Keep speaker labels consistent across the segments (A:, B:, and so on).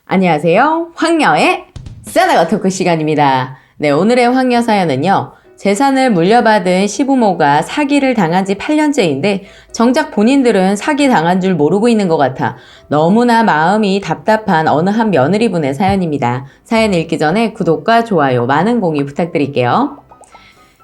A: 안녕하세요. 황녀의 싸다가 토크 시간입니다. 네, 오늘의 황녀 사연은요. 재산을 물려받은 시부모가 사기를 당한 지 8년째인데 정작 본인들은 사기 당한 줄 모르고 있는 것 같아 너무나 마음이 답답한 어느 한 며느리분의 사연입니다. 사연 읽기 전에 구독과 좋아요, 많은 공유 부탁드릴게요.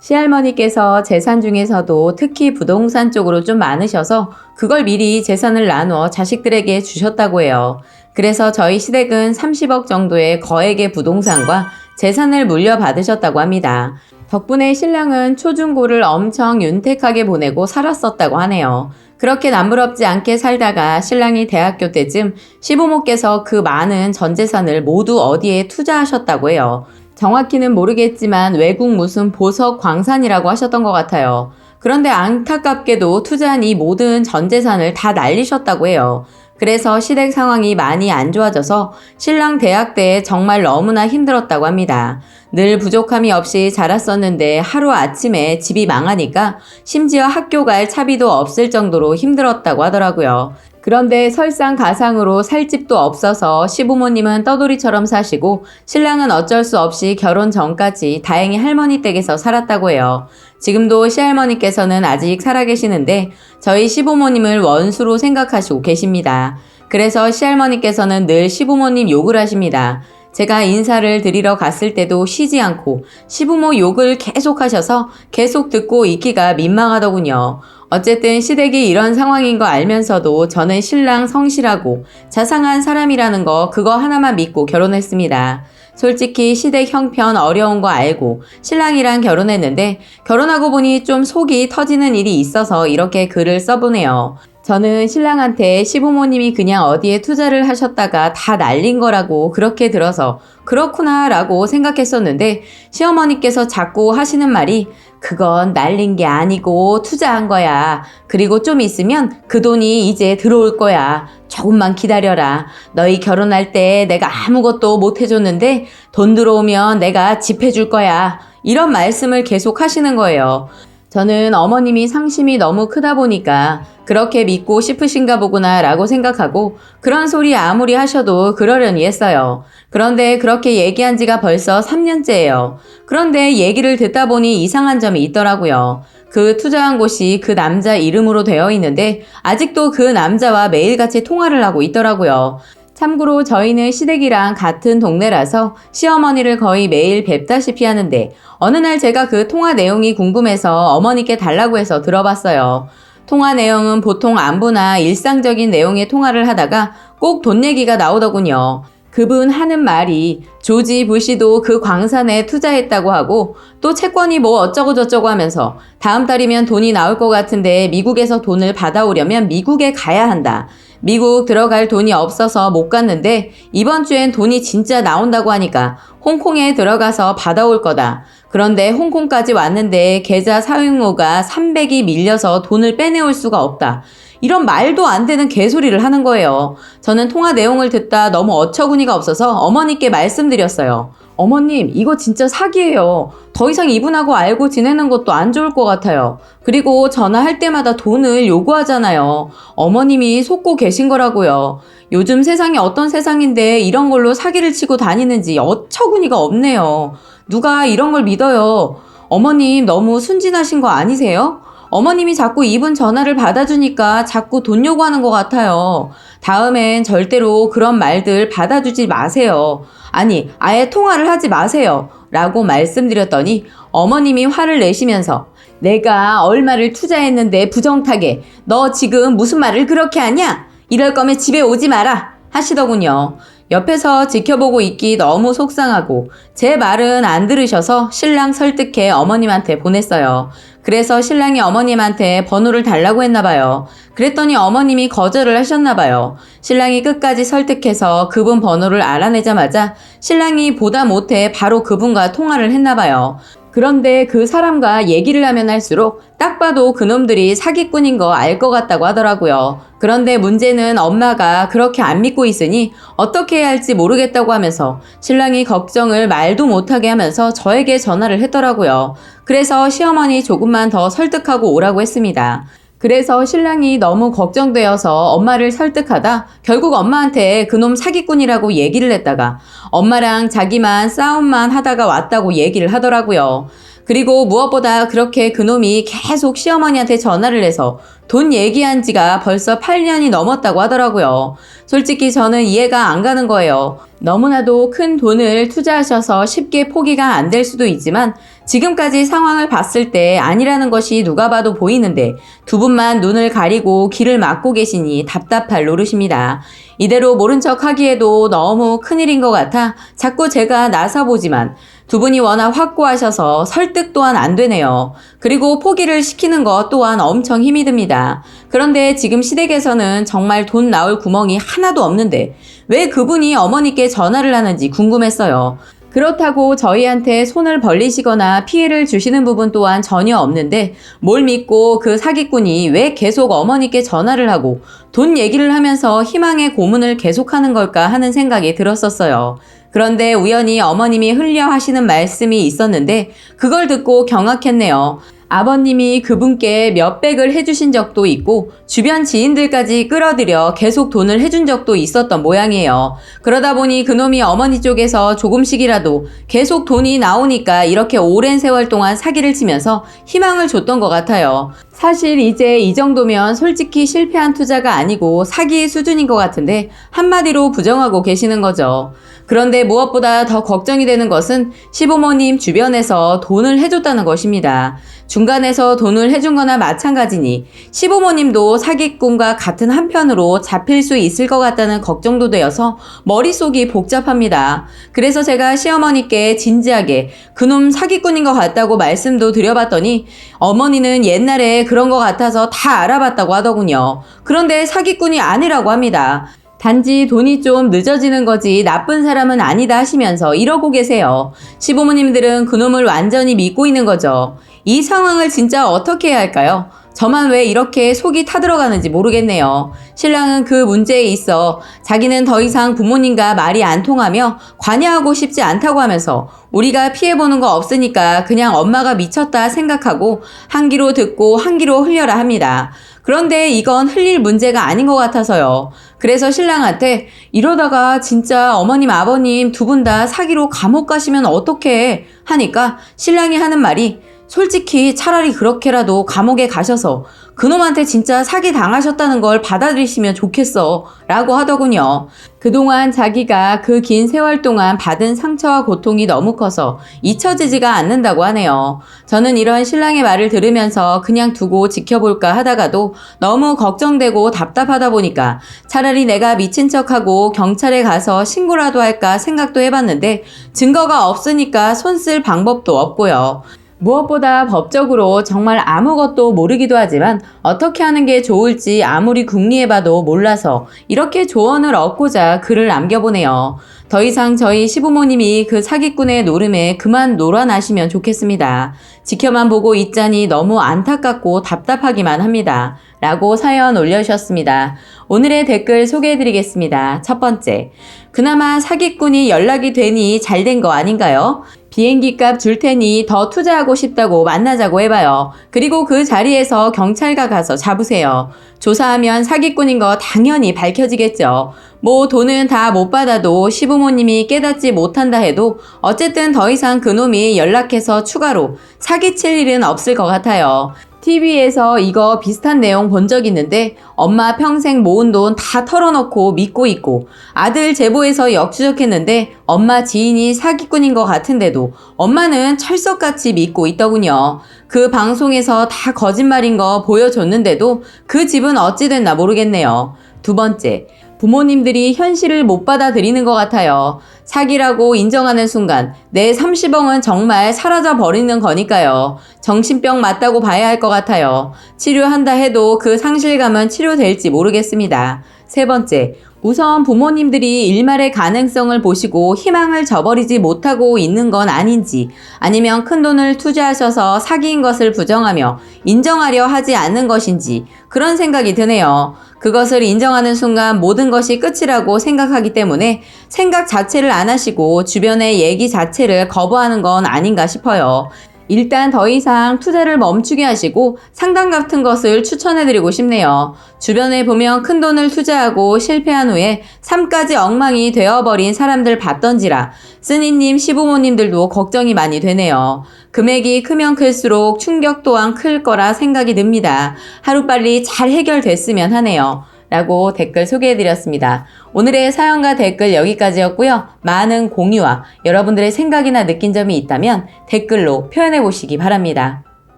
A: 시할머니께서 재산 중에서도 특히 부동산 쪽으로 좀 많으셔서 그걸 미리 재산을 나누어 자식들에게 주셨다고 해요. 그래서 저희 시댁은 30억 정도의 거액의 부동산과 재산을 물려받으셨다고 합니다. 덕분에 신랑은 초중고를 엄청 윤택하게 보내고 살았었다고 하네요. 그렇게 남부럽지 않게 살다가 신랑이 대학교 때쯤 시부모께서 그 많은 전 재산을 모두 어디에 투자하셨다고 해요. 정확히는 모르겠지만 외국 무슨 보석 광산이라고 하셨던 것 같아요. 그런데 안타깝게도 투자한 이 모든 전 재산을 다 날리셨다고 해요. 그래서 시댁 상황이 많이 안 좋아져서 신랑 대학 때 정말 너무나 힘들었다고 합니다. 늘 부족함이 없이 자랐었는데 하루아침에 집이 망하니까 심지어 학교 갈 차비도 없을 정도로 힘들었다고 하더라고요. 그런데 설상가상으로 살 집도 없어서 시부모님은 떠돌이처럼 사시고 신랑은 어쩔 수 없이 결혼 전까지 다행히 할머니 댁에서 살았다고 해요. 지금도 시할머니께서는 아직 살아계시는데 저희 시부모님을 원수로 생각하시고 계십니다. 그래서 시할머니께서는 늘 시부모님 욕을 하십니다. 제가 인사를 드리러 갔을 때도 쉬지 않고 시부모 욕을 계속 하셔서 계속 듣고 있기가 민망하더군요. 어쨌든 시댁이 이런 상황인 거 알면서도 저는 신랑 성실하고 자상한 사람이라는 거 그거 하나만 믿고 결혼했습니다. 솔직히 시댁 형편 어려운 거 알고 신랑이랑 결혼했는데 결혼하고 보니 좀 속이 터지는 일이 있어서 이렇게 글을 써보네요. 저는 신랑한테 시부모님이 그냥 어디에 투자를 하셨다가 다 날린 거라고 그렇게 들어서 그렇구나 라고 생각했었는데 시어머니께서 자꾸 하시는 말이 그건 날린 게 아니고 투자한 거야. 그리고 좀 있으면 그 돈이 이제 들어올 거야. 조금만 기다려라. 너희 결혼할 때 내가 아무것도 못 해줬는데 돈 들어오면 내가 집 해줄 거야. 이런 말씀을 계속 하시는 거예요. 저는 어머님이 상심이 너무 크다 보니까 그렇게 믿고 싶으신가 보구나 라고 생각하고 그런 소리 아무리 하셔도 그러려니 했어요. 그런데 그렇게 얘기한 지가 벌써 3년째예요. 그런데 얘기를 듣다 보니 이상한 점이 있더라고요. 그 투자한 곳이 그 남자 이름으로 되어 있는데 아직도 그 남자와 매일같이 통화를 하고 있더라고요. 참고로 저희는 시댁이랑 같은 동네라서 시어머니를 거의 매일 뵙다시피 하는데 어느 날 제가 그 통화 내용이 궁금해서 어머니께 달라고 해서 들어봤어요. 통화 내용은 보통 안부나 일상적인 내용의 통화를 하다가 꼭 돈 얘기가 나오더군요. 그분 하는 말이 조지 부시도 그 광산에 투자했다고 하고 또 채권이 뭐 어쩌고 저쩌고 하면서 다음 달이면 돈이 나올 것 같은데 미국에서 돈을 받아오려면 미국에 가야 한다. 미국 들어갈 돈이 없어서 못 갔는데 이번 주엔 돈이 진짜 나온다고 하니까 홍콩에 들어가서 받아올 거다. 그런데 홍콩까지 왔는데 계좌 사용료가 300이 밀려서 돈을 빼내올 수가 없다. 이런 말도 안 되는 개소리를 하는 거예요. 저는 통화 내용을 듣다 너무 어처구니가 없어서 어머니께 말씀드렸어요. 어머님, 이거 진짜 사기예요. 더 이상 이분하고 알고 지내는 것도 안 좋을 것 같아요. 그리고 전화할 때마다 돈을 요구하잖아요. 어머님이 속고 계신 거라고요. 요즘 세상이 어떤 세상인데 이런 걸로 사기를 치고 다니는지 어처구니가 없네요. 누가 이런 걸 믿어요. 어머님 너무 순진하신 거 아니세요? 어머님이 자꾸 이분 전화를 받아주니까 자꾸 돈 요구하는 것 같아요. 다음엔 절대로 그런 말들 받아주지 마세요. 아니, 아예 통화를 하지 마세요. 라고 말씀드렸더니 어머님이 화를 내시면서 내가 얼마를 투자했는데 부정타게 너 지금 무슨 말을 그렇게 하냐? 이럴 거면 집에 오지 마라 하시더군요. 옆에서 지켜보고 있기 너무 속상하고 제 말은 안 들으셔서 신랑 설득해 어머님한테 보냈어요. 그래서 신랑이 어머님한테 번호를 달라고 했나 봐요. 그랬더니 어머님이 거절을 하셨나 봐요. 신랑이 끝까지 설득해서 그분 번호를 알아내자마자 신랑이 보다 못해 바로 그분과 통화를 했나 봐요. 그런데 그 사람과 얘기를 하면 할수록 딱 봐도 그놈들이 사기꾼인 거 알 것 같다고 하더라고요. 그런데 문제는 엄마가 그렇게 안 믿고 있으니 어떻게 해야 할지 모르겠다고 하면서 신랑이 걱정을 말도 못하게 하면서 저에게 전화를 했더라고요. 그래서 시어머니 조금만 더 설득하고 오라고 했습니다. 그래서 신랑이 너무 걱정되어서 엄마를 설득하다 결국 엄마한테 그놈 사기꾼이라고 얘기를 했다가 엄마랑 자기만 싸움만 하다가 왔다고 얘기를 하더라고요. 그리고 무엇보다 그렇게 그놈이 계속 시어머니한테 전화를 해서 돈 얘기한 지가 벌써 8년이 넘었다고 하더라고요. 솔직히 저는 이해가 안 가는 거예요. 너무나도 큰 돈을 투자하셔서 쉽게 포기가 안 될 수도 있지만 지금까지 상황을 봤을 때 아니라는 것이 누가 봐도 보이는데 두 분만 눈을 가리고 귀를 막고 계시니 답답할 노릇입니다. 이대로 모른 척 하기에도 너무 큰일인 것 같아 자꾸 제가 나서보지만 두 분이 워낙 확고하셔서 설득 또한 안 되네요. 그리고 포기를 시키는 것 또한 엄청 힘이 듭니다. 그런데 지금 시댁에서는 정말 돈 나올 구멍이 하나도 없는데 왜 그분이 어머니께 전화를 하는지 궁금했어요. 그렇다고 저희한테 손을 벌리시거나 피해를 주시는 부분 또한 전혀 없는데 뭘 믿고 그 사기꾼이 왜 계속 어머니께 전화를 하고 돈 얘기를 하면서 희망의 고문을 계속하는 걸까 하는 생각이 들었었어요. 그런데 우연히 어머님이 흘려 하시는 말씀이 있었는데 그걸 듣고 경악했네요. 아버님이 그분께 몇백을 해주신 적도 있고 주변 지인들까지 끌어들여 계속 돈을 해준 적도 있었던 모양이에요. 그러다 보니 그놈이 어머니 쪽에서 조금씩이라도 계속 돈이 나오니까 이렇게 오랜 세월 동안 사기를 치면서 희망을 줬던 것 같아요. 사실 이제 이 정도면 솔직히 실패한 투자가 아니고 사기 수준인 것 같은데 한마디로 부정하고 계시는 거죠. 그런데 무엇보다 더 걱정이 되는 것은 시부모님 주변에서 돈을 해줬다는 것입니다. 중간에서 돈을 해준 거나 마찬가지니 시부모님도 사기꾼과 같은 한편으로 잡힐 수 있을 것 같다는 걱정도 되어서 머릿속이 복잡합니다. 그래서 제가 시어머니께 진지하게 그놈 사기꾼인 것 같다고 말씀도 드려봤더니 어머니는 옛날에 그런 것 같아서 다 알아봤다고 하더군요. 그런데 사기꾼이 아니라고 합니다. 단지 돈이 좀 늦어지는 거지 나쁜 사람은 아니다 하시면서 이러고 계세요. 시부모님들은 그놈을 완전히 믿고 있는 거죠. 이 상황을 진짜 어떻게 해야 할까요? 저만 왜 이렇게 속이 타들어가는지 모르겠네요. 신랑은 그 문제에 있어 자기는 더 이상 부모님과 말이 안 통하며 관여하고 싶지 않다고 하면서 우리가 피해보는 거 없으니까 그냥 엄마가 미쳤다 생각하고 한 귀로 듣고 한 귀로 흘려라 합니다. 그런데 이건 흘릴 문제가 아닌 것 같아서요. 그래서 신랑한테 이러다가 진짜 어머님 아버님 두 분 다 사기로 감옥 가시면 어떡해 하니까 신랑이 하는 말이 솔직히 차라리 그렇게라도 감옥에 가셔서 그놈한테 진짜 사기 당하셨다는 걸 받아들이시면 좋겠어 라고 하더군요. 그동안 자기가 그 긴 세월 동안 받은 상처와 고통이 너무 커서 잊혀지지가 않는다고 하네요. 저는 이런 신랑의 말을 들으면서 그냥 두고 지켜볼까 하다가도 너무 걱정되고 답답하다 보니까 차라리 내가 미친 척하고 경찰에 가서 신고라도 할까 생각도 해봤는데 증거가 없으니까 손 쓸 방법도 없고요. 무엇보다 법적으로 정말 아무것도 모르기도 하지만 어떻게 하는 게 좋을지 아무리 궁리해봐도 몰라서 이렇게 조언을 얻고자 글을 남겨보네요. 더 이상 저희 시부모님이 그 사기꾼의 노름에 그만 놀아나시면 좋겠습니다. 지켜만 보고 있자니 너무 안타깝고 답답하기만 합니다. 라고 사연 올려주셨습니다. 오늘의 댓글 소개해드리겠습니다. 첫 번째, 그나마 사기꾼이 연락이 되니 잘 된 거 아닌가요? 비행기 값 줄 테니 더 투자하고 싶다고 만나자고 해봐요. 그리고 그 자리에서 경찰가 가서 잡으세요. 조사하면 사기꾼인 거 당연히 밝혀지겠죠. 뭐 돈은 다 못 받아도 시부모님이 깨닫지 못한다 해도 어쨌든 더 이상 그놈이 연락해서 추가로 사기칠 일은 없을 것 같아요. TV에서 이거 비슷한 내용 본 적 있는데 엄마 평생 모은 돈 다 털어놓고 믿고 있고 아들 제보해서 역추적했는데 엄마 지인이 사기꾼인 것 같은데도 엄마는 철석같이 믿고 있더군요. 그 방송에서 다 거짓말인 거 보여줬는데도 그 집은 어찌 됐나 모르겠네요. 두 번째, 부모님들이 현실을 못 받아들이는 것 같아요. 사기라고 인정하는 순간 내 30억은 정말 사라져 버리는 거니까요. 정신병 맞다고 봐야 할 것 같아요. 치료한다 해도 그 상실감은 치료될지 모르겠습니다. 세 번째, 우선 부모님들이 일말의 가능성을 보시고 희망을 저버리지 못하고 있는 건 아닌지 아니면 큰돈을 투자하셔서 사기인 것을 부정하며 인정하려 하지 않는 것인지 그런 생각이 드네요. 그것을 인정하는 순간 모든 것이 끝이라고 생각하기 때문에 생각 자체를 안 하시고 주변의 얘기 자체를 거부하는 건 아닌가 싶어요. 일단 더 이상 투자를 멈추게 하시고 상담 같은 것을 추천해드리고 싶네요. 주변에 보면 큰돈을 투자하고 실패한 후에 삶까지 엉망이 되어버린 사람들 봤던지라 쓰니님 시부모님들도 걱정이 많이 되네요. 금액이 크면 클수록 충격 또한 클 거라 생각이 듭니다. 하루빨리 잘 해결됐으면 하네요. 라고 댓글 소개해드렸습니다. 오늘의 사연과 댓글 여기까지였고요. 많은 공유와 여러분들의 생각이나 느낀 점이 있다면 댓글로 표현해보시기 바랍니다.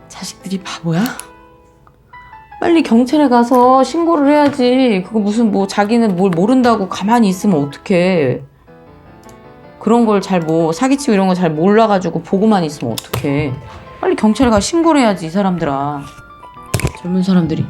A: 자식들이 바보야? 빨리 경찰에 가서 신고를 해야지. 그거 무슨 뭐 자기는 뭘 모른다고 가만히 있으면 어떡해. 그런 걸 잘 사기치고 이런 거 잘 몰라가지고 보고만 있으면 어떡해. 빨리 경찰에 가 신고를 해야지 이 사람들아. 젊은 사람들이.